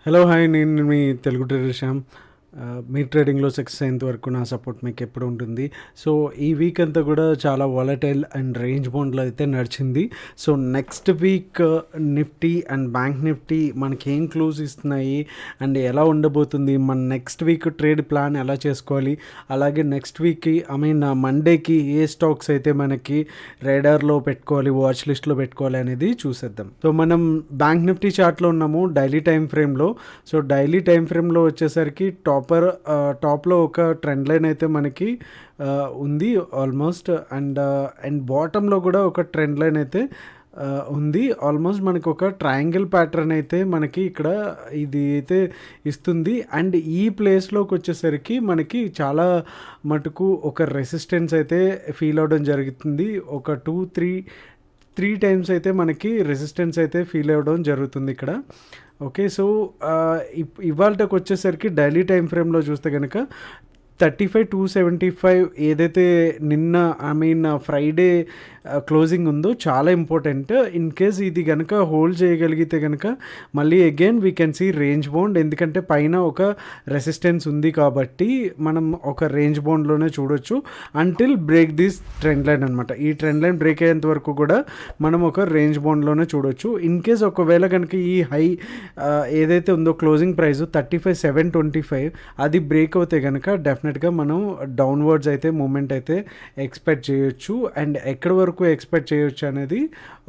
Hello hi, నేను మీ Telugu trader Shyam. మీ ట్రేడింగ్లో success అయ్యేంత వరకు నా సపోర్ట్ మీకు ఎప్పుడు ఉంటుంది. సో ఈ వీక్ అంతా కూడా చాలా వాలటైల్ అండ్ రేంజ్ బౌండ్లో అయితే నడిచింది. So next week Nifty and bank Nifty మనకి ఏం క్లూస్ ఇస్తున్నాయి అండ్ ఎలా ఉండబోతుంది, మన నెక్స్ట్ వీక్ ట్రేడ్ ప్లాన్ ఎలా చేసుకోవాలి, అలాగే నెక్స్ట్ వీక్కి మండేకి ఏ స్టాక్స్ అయితే మనకి రేడార్లో పెట్టుకోవాలి, వాచ్ లిస్ట్లో పెట్టుకోవాలి అనేది చూసేద్దాం. సో మనం బ్యాంక్ నిఫ్టీ చార్ట్లో ఉన్నాము డైలీ టైం ఫ్రేమ్లో. సో డైలీ టైం ఫ్రేమ్లో వచ్చేసరికి టాప్లో ఒక ట్రెండ్ లైన్ అయితే మనకి ఉంది ఆల్మోస్ట్, అండ్ బాటంలో కూడా ఒక ట్రెండ్ లైన్ అయితే ఉంది ఆల్మోస్ట్. మనకి ఒక ట్రయాంగిల్ ప్యాటర్న్ అయితే మనకి ఇక్కడ ఇది అయితే ఇస్తుంది. అండ్ ఈ ప్లేస్లోకి వచ్చేసరికి మనకి చాలా మటుకు ఒక రెసిస్టెన్స్ అయితే ఫీల్ అవడం జరుగుతుంది. ఒక త్రీ టైమ్స్ అయితే మనకి రెసిస్టెన్స్ అయితే ఫీల్ అవ్వడం జరుగుతుంది ఇక్కడ. ఓకే, సో ఇవాళకి వచ్చేసరికి డైలీ టైం ఫ్రేమ్లో చూస్తే కనుక 35,275 ఏదైతే నిన్న ఫ్రైడే క్లోజింగ్ ఉందో చాలా ఇంపార్టెంట్. ఇన్ కేస్ ఇది కనుక హోల్డ్ చేయగలిగితే కనుక మళ్ళీ again we can see range bound, ఎందుకంటే పైన ఒక రెసిస్టెన్స్ ఉంది కాబట్టి మనం ఒక రేంజ్ బౌండ్లోనే చూడొచ్చు until break this trend line అనమాట. ఈ ట్రెండ్ లైన్ బ్రేక్ అయ్యేంత వరకు కూడా మనం ఒక రేంజ్ బౌండ్లోనే చూడొచ్చు. ఇన్ కేస్ ఒకవేళ కనుక ఈ హై ఏదైతే ఉందో క్లోజింగ్ ప్రైస్ 35,725 అది బ్రేక్ అవుతే కనుక డెఫినెట్గా మనం డౌన్వర్డ్స్ అయితే మూమెంట్ అయితే ఎక్స్పెక్ట్ చేయొచ్చు. అండ్ ఎక్కడి వరకు ఎక్స్పెక్ట్ చేయొచ్చు అనేది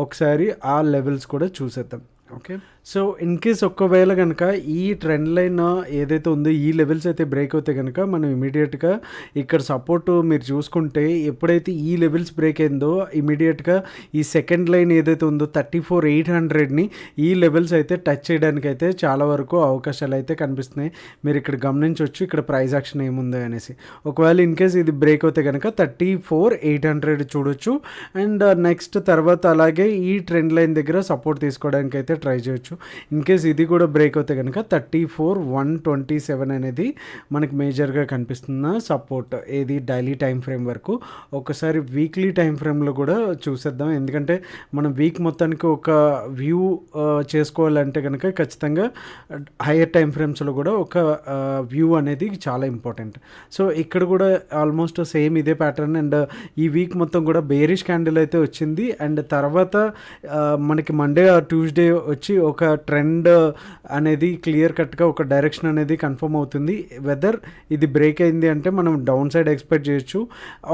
ఒకసారి ఆ లెవెల్స్ కూడా చూసేద్దాం. ఓకే, సో ఇన్ కేస్ ఒక్కవేళ కనుక ఈ ట్రెండ్ లైన్ ఏదైతే ఉందో ఈ లెవెల్స్ అయితే బ్రేక్ అవుతే కనుక మనం ఇమీడియట్గా ఇక్కడ సపోర్ట్ మీరు చూసుకుంటే ఎప్పుడైతే ఈ లెవెల్స్ బ్రేక్ అయిందో ఇమీడియట్గా ఈ సెకండ్ లైన్ ఏదైతే ఉందో 34,800ని ఈ లెవెల్స్ అయితే టచ్ చేయడానికి అయితే చాలా వరకు అవకాశాలు అయితే కనిపిస్తున్నాయి. మీరు ఇక్కడ గమనించవచ్చు ఇక్కడ ప్రైస్ యాక్షన్ ఏముందో అనేసి. ఒకవేళ ఇన్ కేస్ ఇది బ్రేక్ అవుతే కనుక 34,800 చూడొచ్చు. అండ్ నెక్స్ట్ తర్వాత అలాగే ఈ ట్రెండ్ లైన్ దగ్గర సపోర్ట్ తీసుకోవడానికి అయితే ట్రై చేయొచ్చు. ఇన్ కేస్ ఇది కూడా బ్రేక్ అవుతే కనుక 34,127 అనేది మనకి మేజర్గా కనిపిస్తున్న సపోర్ట్ ఏది డైలీ టైం ఫ్రేమ్ వరకు. ఒకసారి వీక్లీ టైం ఫ్రేమ్లో కూడా చూసేద్దాం, ఎందుకంటే మనం వీక్ మొత్తానికి ఒక వ్యూ చేసుకోవాలంటే కనుక ఖచ్చితంగా హైయర్ టైం ఫ్రేమ్స్లో కూడా ఒక వ్యూ అనేది చాలా ఇంపార్టెంట్. సో ఇక్కడ కూడా ఆల్మోస్ట్ సేమ్ ఇదే ప్యాటర్న్. అండ్ ఈ వీక్ మొత్తం కూడా బేరిష్ క్యాండిల్ అయితే వచ్చింది. అండ్ తర్వాత మనకి మండే ఆర్ ట్యూస్డే వచ్చి ఒక ట్రెండ్ అనేది క్లియర్ కట్గా ఒక డైరెక్షన్ అనేది కన్ఫర్మ్ అవుతుంది. వెదర్ ఇది బ్రేక్ అయింది అంటే మనం డౌన్ సైడ్ ఎక్స్పెక్ట్ చేయొచ్చు,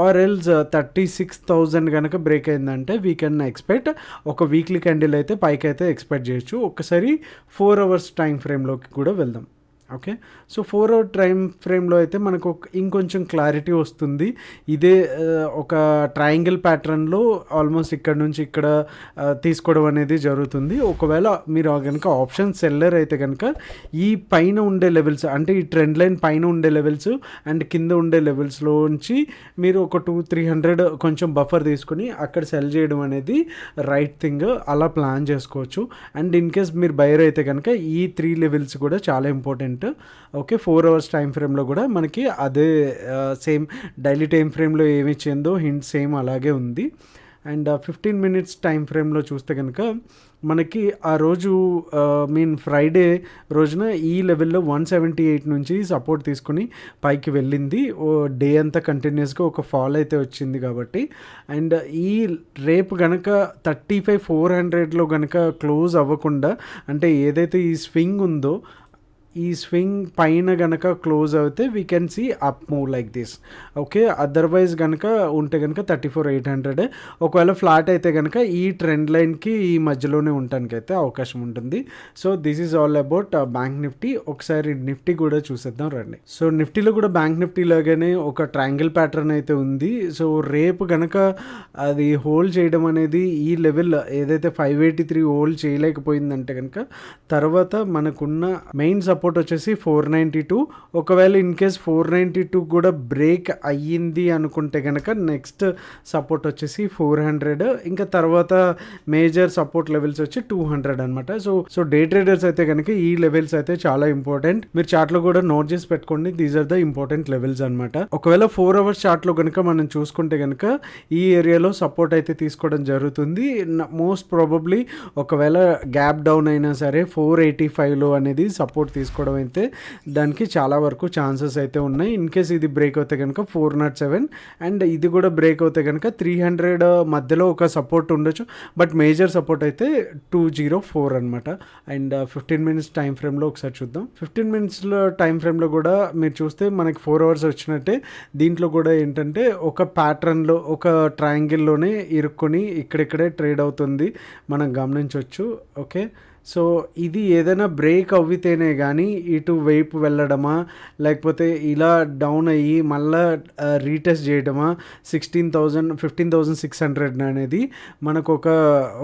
ఆర్ ఎల్స్ 36,000 కనుక బ్రేక్ అయిందంటే వీ కెన్ ఎక్స్పెక్ట్ ఒక వీక్లీ క్యాండిల్ అయితే పైకి అయితే ఎక్స్పెక్ట్ చేయొచ్చు. ఒకసారి 4 hours టైం ఫ్రేమ్లోకి కూడా వెళ్దాం. ఓకే, సో 4 hour టైం ఫ్రేమ్లో అయితే మనకు ఇంకొంచెం క్లారిటీ వస్తుంది. ఇదే ఒక ట్రయాంగిల్ ప్యాటర్న్లో ఆల్మోస్ట్ ఇక్కడ నుంచి ఇక్కడ తీసుకోవడం అనేది జరుగుతుంది. ఒకవేళ మీరు కనుక ఆప్షన్ సెల్లర్ అయితే కనుక ఈ పైన ఉండే లెవెల్స్ అంటే ఈ ట్రెండ్ లైన్ పైన ఉండే లెవెల్స్ అండ్ కింద ఉండే లెవెల్స్లోంచి మీరు ఒక 200-300 కొంచెం బఫర్ తీసుకుని అక్కడ సెల్ చేయడం అనేది రైట్ థింగ్, అలా ప్లాన్ చేసుకోవచ్చు. అండ్ ఇన్ కేస్ మీరు బయర్ అయితే కనుక ఈ 3 levels కూడా చాలా ఇంపార్టెంట్. ఓకే, 4 hours టైం ఫ్రేమ్లో కూడా మనకి అదే సేమ్ డైలీ టైం ఫ్రేమ్లో ఏమి ఇచ్చిందో హింట్ సేమ్ అలాగే ఉంది. అండ్ 15 minutes టైం ఫ్రేమ్లో చూస్తే కనుక మనకి ఆ రోజు ఫ్రైడే రోజున ఈ లెవెల్లో 178 నుంచి సపోర్ట్ తీసుకుని పైకి వెళ్ళింది. డే అంతా కంటిన్యూస్గా ఒక ఫాల్ అయితే వచ్చింది కాబట్టి. అండ్ ఈ రేపు కనుక 35,400లో కనుక క్లోజ్ అవ్వకుండా అంటే ఏదైతే ఈ స్వింగ్ ఉందో ఈ స్వింగ్ పైన గనక క్లోజ్ అవుతే we can see up move like this. Okay, otherwise కనుక ఉంటే కనుక 34,800. ఒకవేళ ఫ్లాట్ అయితే కనుక ఈ ట్రెండ్ లైన్కి ఈ మధ్యలోనే ఉండడానికి అయితే అవకాశం ఉంటుంది. So this is all about bank Nifty. ఒకసారి నిఫ్టీ కూడా చూసేద్దాం రండి. సో నిఫ్టీలో కూడా బ్యాంక్ నిఫ్టీ లాగానే ఒక ట్రయాంగిల్ ప్యాటర్న్ అయితే ఉంది. సో రేపు కనుక అది హోల్డ్ చేయడం అనేది ఈ లెవెల్ ఏదైతే 583 హోల్డ్ చేయలేకపోయిందంటే కనుక తర్వాత మనకున్న మెయిన్ సపోర్ట్ సపోర్ట్ వచ్చేసి 492. ఒకవేళ ఇన్ కేస్ 492 కూడా బ్రేక్ అయ్యింది అనుకుంటే కనుక నెక్స్ట్ సపోర్ట్ వచ్చేసి 400, ఇంకా తర్వాత మేజర్ సపోర్ట్ లెవెల్స్ వచ్చి 200 అనమాట. సో డే ట్రేడర్స్ అయితే కనుక ఈ లెవెల్స్ అయితే చాలా ఇంపార్టెంట్. మీరు చార్ట్లో కూడా నోట్ చేసి పెట్టుకోండి. These are the important levels అనమాట. ఒకవేళ 4 అవర్స్ చార్ట్లో కనుక మనం చూసుకుంటే కనుక ఈ ఏరియాలో సపోర్ట్ అయితే తీసుకోవడం జరుగుతుంది. మోస్ట్ ప్రాబబ్లీ ఒకవేళ గ్యాప్ డౌన్ అయినా సరే 485లో అనేది సపోర్ట్ తీసుకోవడం అయితే దానికి చాలా వరకు ఛాన్సెస్ అయితే ఉన్నాయి. ఇన్ కేస్ ఇది బ్రేక్ అవుతే కనుక 407 అండ్ ఇది కూడా బ్రేక్ అవుతే కనుక 300 మధ్యలో ఒక సపోర్ట్ ఉండొచ్చు. బట్ మేజర్ సపోర్ట్ అయితే 204 అనమాట. అండ్ 15 మినిట్స్ టైం ఫ్రేమ్లో ఒకసారి చూద్దాం. 15 మినిట్స్లో టైం ఫ్రేమ్లో కూడా మీరు చూస్తే మనకి 4 అవర్స్ వచ్చినట్టే దీంట్లో కూడా ఏంటంటే ఒక ప్యాటర్న్లో ఒక ట్రయాంగిల్లోనే ఇరుక్కొని ఇక్కడిక్కడే ట్రేడ్ అవుతుంది మనం గమనించవచ్చు. ఓకే, సో ఇది ఏదైనా బ్రేక్ అవ్వితేనే కానీ ఇటు వైపు వెళ్ళడమా లేకపోతే ఇలా డౌన్ అయ్యి మళ్ళా రీటెస్ట్ చేయడమా 15,600 అనేది మనకు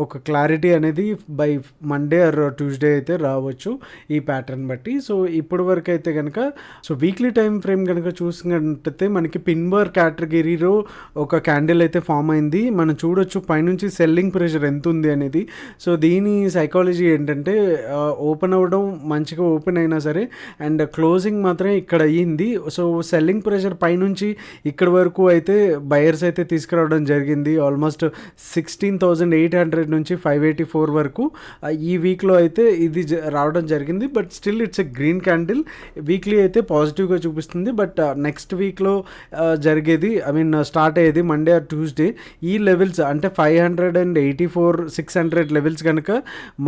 ఒక క్లారిటీ అనేది బై మండే ఆర్ ట్యూస్డే అయితే రావచ్చు ఈ ప్యాటర్న్ బట్టి. సో ఇప్పటి వరకు అయితే కనుక సో వీక్లీ టైం ఫ్రేమ్ కనుక చూసినట్టయితే మనకి పిన్ బార్ కేటగిరీలో ఒక క్యాండిల్ అయితే ఫామ్ అయింది. మనం చూడొచ్చు పైనుంచి సెల్లింగ్ ప్రెషర్ ఎంత ఉంది అనేది. సో దీని సైకాలజీ ఏంటంటే ఓపెన్ అవ్వడం మంచిగా ఓపెన్ అయినా సరే అండ్ క్లోజింగ్ మాత్రమే ఇక్కడ అయ్యింది. సో సెల్లింగ్ ప్రెషర్ పైనుంచి ఇక్కడ వరకు అయితే బయర్స్ అయితే తీసుకురావడం జరిగింది. ఆల్మోస్ట్ 16,800 నుంచి 584 వరకు ఈ వీక్లో అయితే ఇది రావడం జరిగింది. But still it's a green candle. Weekly అయితే పాజిటివ్గా చూపిస్తుంది. బట్ నెక్స్ట్ వీక్లో జరిగేది స్టార్ట్ అయ్యేది మండే ఆర్ ట్యూస్డే. ఈ లెవెల్స్ అంటే 584, 600 లెవెల్స్ కనుక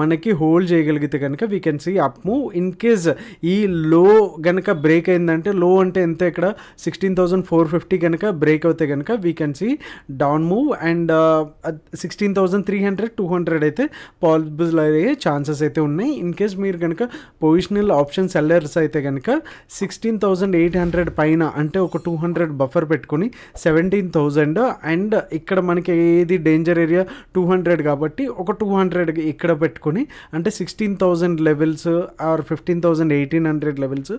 మనకి హోల్డ్ చేయగలిగితే కనుక we can see up move. In case ఈ లో కనుక బ్రేక్ అయిందంటే లో అంటే ఎంత ఇక్కడ 16,450 కనుక బ్రేక్ అవుతే కనుక we can see down move and 16,300, 200 అయితే పాసిబుల్ అయ్యే ఛాన్సెస్ అయితే ఉన్నాయి. ఇన్ కేస్ మీరు కనుక పొజిషనల్ ఆప్షన్ సెల్లర్స్ అయితే కనుక 16,800 పైన అంటే ఒక 200 బఫర్ పెట్టుకుని 17,000 అండ్ ఇక్కడ మనకి ఏది డేంజర్ ఏరియా 200 కాబట్టి ఒక 200 ఇక్కడ పెట్టుకుని అంటే 16,000 లెవెల్స్ ఆర్ 15,000-1,800 లెవెల్స్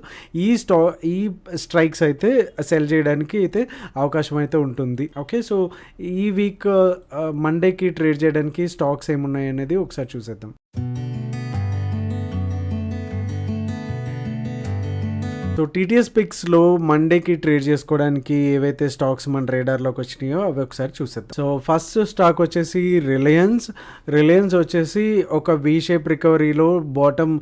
ఈ స్ట్రైక్స్ అయితే సెల్ చేయడానికి అయితే అవకాశం అయితే ఉంటుంది. ఓకే, సో ఈ వీక్ మండేకి ట్రేడ్ చేయడానికి స్టాక్స్ ఏమున్నాయి అనేది ఒకసారి చూసేద్దాం. సో టీటీఎస్ పిక్స్లో మండేకి ట్రేడ్ చేసుకోవడానికి ఏవైతే స్టాక్స్ మన రేడార్లోకి వచ్చినాయో అవి ఒకసారి చూసేద్దాం. సో ఫస్ట్ స్టాక్ వచ్చేసి రిలయన్స్ వచ్చేసి ఒక వి షేప్ రికవరీలో బాటమ్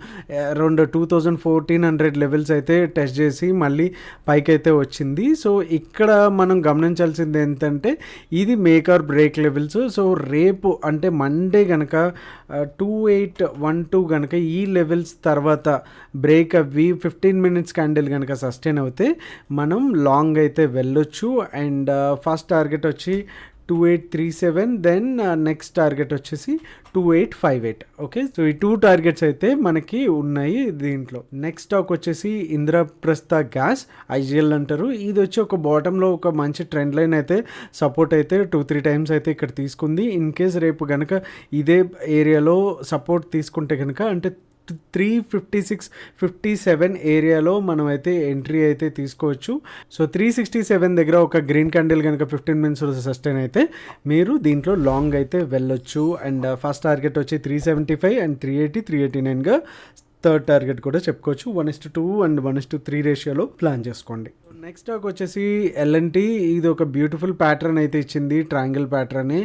అరౌండ్ 2,1400 లెవెల్స్ అయితే టెస్ట్ చేసి మళ్ళీ పైకి అయితే వచ్చింది. సో ఇక్కడ మనం గమనించాల్సింది ఏంటంటే ఇది make or break levels. So రేపు అంటే మండే కనుక 2812 కనుక ఈ లెవెల్స్ తర్వాత బ్రేక్ అవ్వి 15 మినిట్స్ క్యాండిల్ కనుక సస్టైన్ అవుతే మనం లాంగ్ అయితే వెళ్ళొచ్చు. అండ్ ఫస్ట్ టార్గెట్ వచ్చి 2837, దెన్ నెక్స్ట్ టార్గెట్ వచ్చేసి 2858. ఓకే, సో ఈ 2 టార్గెట్స్ అయితే మనకి ఉన్నాయి దీంట్లో. నెక్స్ట్ స్టాక్ వచ్చేసి ఇంద్రప్రస్థ గ్యాస్, ఐజిఎల్ అంటారు. ఇది వచ్చి ఒక బాటంలో ఒక మంచి ట్రెండ్ లైన్ అయితే సపోర్ట్ అయితే 2-3 టైమ్స్ అయితే ఇక్కడ తీసుకుంది. ఇన్ కేస్ రేపు కనుక ఇదే ఏరియాలో సపోర్ట్ తీసుకుంటే కనుక అంటే 356-57 ఏరియాలో మనం అయితే ఎంట్రీ అయితే తీసుకోవచ్చు. సో 367 దగ్గర ఒక గ్రీన్ క్యాండిల్ కనుక 15 మినిట్స్ సస్టైన్ అయితే మీరు దీంట్లో లాంగ్ అయితే వెళ్ళొచ్చు. అండ్ ఫస్ట్ టార్గెట్ వచ్చి 375 అండ్ 380, 389గా థర్డ్ టార్గెట్ కూడా చెప్పుకోవచ్చు. 1:2 అండ్ 1:3 రేషియోలో ప్లాన్ చేసుకోండి. నెక్స్ట్ స్టాక్ వచ్చేసి ఎల్ఎన్టీ. ఇది ఒక బ్యూటిఫుల్ ప్యాటర్న్ అయితే ఇచ్చింది, ట్రయాంగిల్ ప్యాటర్నే.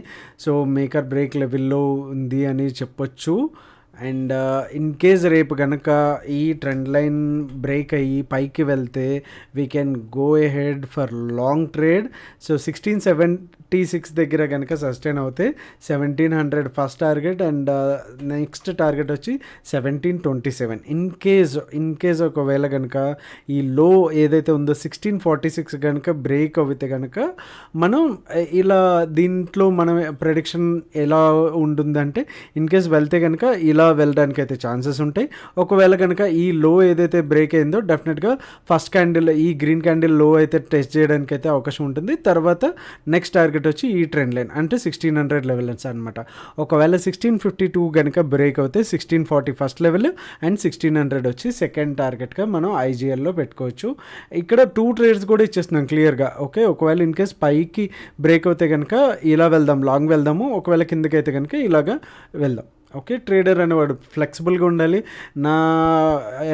సో మేకర్ బ్రేక్ లెవెల్లో ఉంది అని చెప్పొచ్చు. అండ్ ఇన్ కేస్ రేపు కనుక ఈ ట్రెండ్ లైన్ బ్రేక్ అయ్యి పైకి వెళ్తే we can go ahead for long trade. So 1676 దగ్గర కనుక సస్టైన్ అవుతే 1700 first target and next target వచ్చి 1727. ఇన్ కేస్ ఒకవేళ కనుక ఈ లో ఏదైతే ఉందో 1646 కనుక బ్రేక్ అవుతే కనుక మనం ఇలా దీంట్లో మనం ప్రెడిక్షన్ ఎలా ఉంటుందంటే ఇన్ కేస్ వెళ్తే కనుక ఇలా వెళ్ళడానికి అయితే ఛాన్సెస్ ఉంటాయి. ఒకవేళ కనుక ఈ లో ఏదైతే బ్రేక్ అయిందో డెఫినెట్గా ఫస్ట్ క్యాండిల్ ఈ గ్రీన్ క్యాండిల్ లో అయితే టెస్ట్ చేయడానికి అయితే అవకాశం ఉంటుంది. తర్వాత నెక్స్ట్ టార్గెట్ టార్గెట్ వచ్చి ఈ ట్రెండ్ లైన్ అంటే 1600 లెవెల్స్ అనమాట. ఒకవేళ 1652 కనుక బ్రేక్ అవుతే 1640 ఫస్ట్ లెవెల్ అండ్ 1600 వచ్చి సెకండ్ టార్గెట్గా మనం ఐజీఎల్లో పెట్టుకోవచ్చు. ఇక్కడ 2 ట్రేడ్స్ కూడా ఇచ్చేస్తున్నాం క్లియర్గా. ఓకే, ఒకవేళ ఇన్ కేస్ పైకి బ్రేక్ అవుతే కనుక ఇలా వెళ్దాం, లాంగ్ వెళ్దాము. ఒకవేళ కిందకి అయితే కనుక ఇలాగా వెళ్దాం. ఓకే, ట్రేడర్ అనేవాడు ఫ్లెక్సిబుల్గా ఉండాలి. నా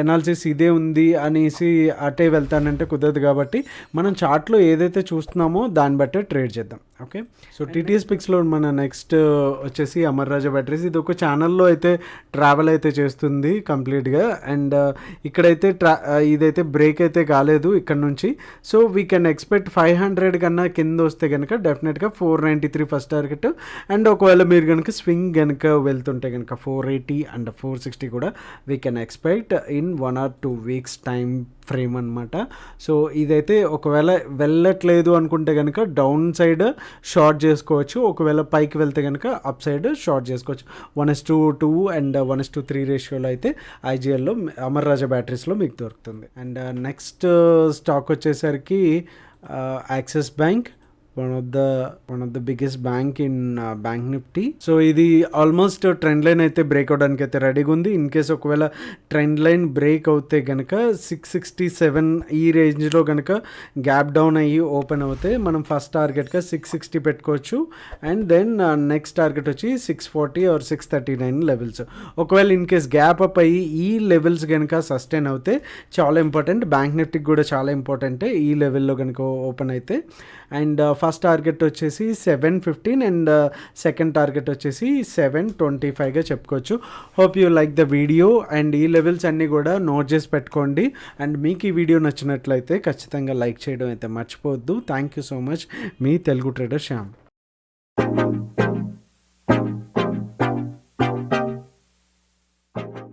ఎనాలిసిస్ ఇదే ఉంది అనేసి అటే వెళ్తానంటే కుదరదు. కాబట్టి మనం చార్ట్లో ఏదైతే చూస్తున్నామో దాన్ని బట్టే ట్రేడ్ చేద్దాం. ఓకే, సో టీటీఎస్ పిక్స్లో మన నెక్స్ట్ వచ్చేసి అమర్ రాజా బ్యాటరీస్. ఇది ఒక ఛానల్లో అయితే ట్రావెల్ అయితే చేస్తుంది కంప్లీట్గా. అండ్ ఇక్కడైతే ఇదైతే బ్రేక్ అయితే కాలేదు ఇక్కడ నుంచి. సో వీ కెన్ ఎక్స్పెక్ట్ 500 కన్నా కింద వస్తే కనుక డెఫినెట్గా 493 ఫస్ట్ టార్గెట్. అండ్ ఒకవేళ మీరు కనుక స్వింగ్ కనుక వెళ్తుంటే కనుక 480 అండ్ 460 కూడా we can expect in 1 or 2 weeks time frame అనమాట. సో ఇదైతే ఒకవేళ వెళ్ళట్లేదు అనుకుంటే కనుక డౌన్ సైడ్ షార్ట్ చేసుకోవచ్చు. ఒకవేళ పైకి వెళ్తే కనుక అప్ సైడ్ షార్ట్ చేసుకోవచ్చు. 1:2 అండ్ 1:3 రేషియోలో అయితే ఐజీఎల్లో అమర్ రాజా బ్యాటరీస్లో మీకు దొరుకుతుంది. అండ్ నెక్స్ట్ స్టాక్ వచ్చేసరికి axis bank, one of the biggest bank in bank Nifty. So ఇది ఆల్మోస్ట్ ట్రెండ్ లైన్ అయితే బ్రేక్ అవడానికి అయితే రెడీగా ఉంది. ఇన్ కేస్ ఒకవేళ ట్రెండ్ లైన్ బ్రేక్ అవుతే కనుక 667 ఈ రేంజ్లో కనుక గ్యాప్ డౌన్ అయ్యి ఓపెన్ అవుతే మనం ఫస్ట్ టార్గెట్గా 660 పెట్టుకోవచ్చు. అండ్ దెన్ నెక్స్ట్ టార్గెట్ వచ్చి 640 or 639 లెవెల్స్. ఒకవేళ ఇన్ కేస్ గ్యాప్ అప్ అయ్యి ఈ లెవెల్స్ కనుక సస్టైన్ అవుతే చాలా ఇంపార్టెంట్. బ్యాంక్ నిఫ్టీకి కూడా చాలా ఇంపార్టెంట్ ఈ లెవెల్లో కనుక ఓపెన్ అయితే. అండ్ ఫస్ట్ టార్గెట్ వచ్చేసి 715 అండ్ సెకండ్ టార్గెట్ వచ్చేసి 725గా చెప్పుకోవచ్చు. Hope you like the video. And ఈ లెవెల్స్ అన్నీ కూడా నోట్ చేసి పెట్టుకోండి. అండ్ మీకు ఈ వీడియో నచ్చినట్లయితే ఖచ్చితంగా లైక్ చేయడం అయితే మర్చిపోవద్దు. Thank you so much. Me Telugu trader Shyam.